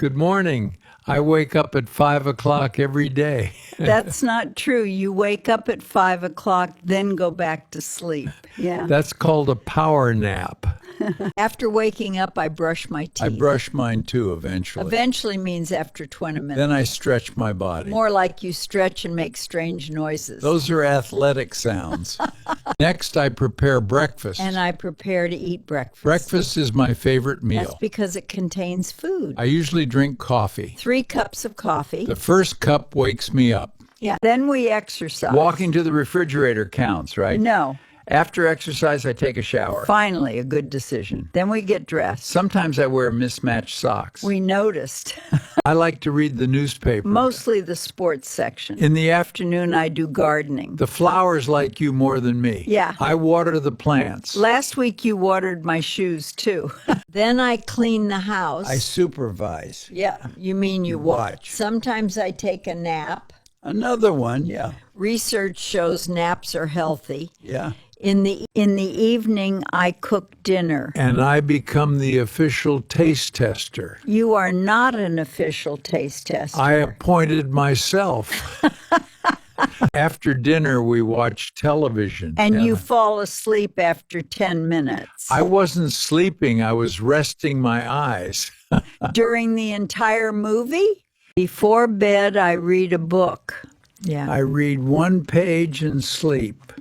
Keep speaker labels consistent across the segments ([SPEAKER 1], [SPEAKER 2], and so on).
[SPEAKER 1] Good morning. I wake up at 5 o'clock every day.
[SPEAKER 2] That's not true. You wake up at 5 o'clock, then go back to sleep. Yeah.
[SPEAKER 1] That's called a power nap.
[SPEAKER 2] After waking up, I brush my teeth.
[SPEAKER 1] I brush mine too eventually.
[SPEAKER 2] Eventually means after 20 minutes.
[SPEAKER 1] Then I stretch my body.
[SPEAKER 2] More like you stretch and make strange noises.
[SPEAKER 1] Those are athletic sounds. Next, I prepare breakfast.
[SPEAKER 2] And I prepare to eat breakfast.
[SPEAKER 1] Breakfast is my favorite meal.
[SPEAKER 2] That's because it contains food.
[SPEAKER 1] I usually drink coffee.
[SPEAKER 2] 3 cups of coffee.
[SPEAKER 1] The first cup wakes me up.
[SPEAKER 2] Yeah. Then we exercise.
[SPEAKER 1] Walking to the refrigerator counts, right?
[SPEAKER 2] No.
[SPEAKER 1] After exercise, I take a shower.
[SPEAKER 2] Finally, a good decision. Then we get dressed.
[SPEAKER 1] Sometimes I wear mismatched socks.
[SPEAKER 2] We noticed.
[SPEAKER 1] I like to read the newspaper.
[SPEAKER 2] Mostly the sports section.
[SPEAKER 1] In the
[SPEAKER 2] Afternoon, I do gardening.
[SPEAKER 1] The flowers like you more than me.
[SPEAKER 2] Yeah.
[SPEAKER 1] I water the plants.
[SPEAKER 2] Last week, you watered my shoes, too. Then I clean the house.
[SPEAKER 1] I supervise.
[SPEAKER 2] Yeah, you mean you watch. Sometimes I take a nap.
[SPEAKER 1] Another one, yeah.
[SPEAKER 2] Research shows naps are healthy.
[SPEAKER 1] Yeah.
[SPEAKER 2] In the evening, I cook dinner.
[SPEAKER 1] And I become the official taste tester.
[SPEAKER 2] You are not an official taste tester.
[SPEAKER 1] I appointed myself. After dinner, we watch television.
[SPEAKER 2] And you fall asleep after 10 minutes.
[SPEAKER 1] I wasn't sleeping. I was resting my eyes.
[SPEAKER 2] During the entire movie? Before bed, I read a book. Yeah.
[SPEAKER 1] I read 1 page and sleep.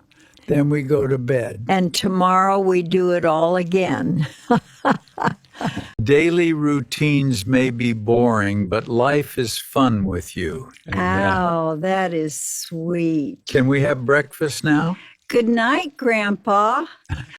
[SPEAKER 1] Then we go to bed.
[SPEAKER 2] And tomorrow we do it all again.
[SPEAKER 1] Daily routines may be boring, but life is fun with you.
[SPEAKER 2] Ow, that is sweet.
[SPEAKER 1] Can we have breakfast now?
[SPEAKER 2] Good night, Grandpa.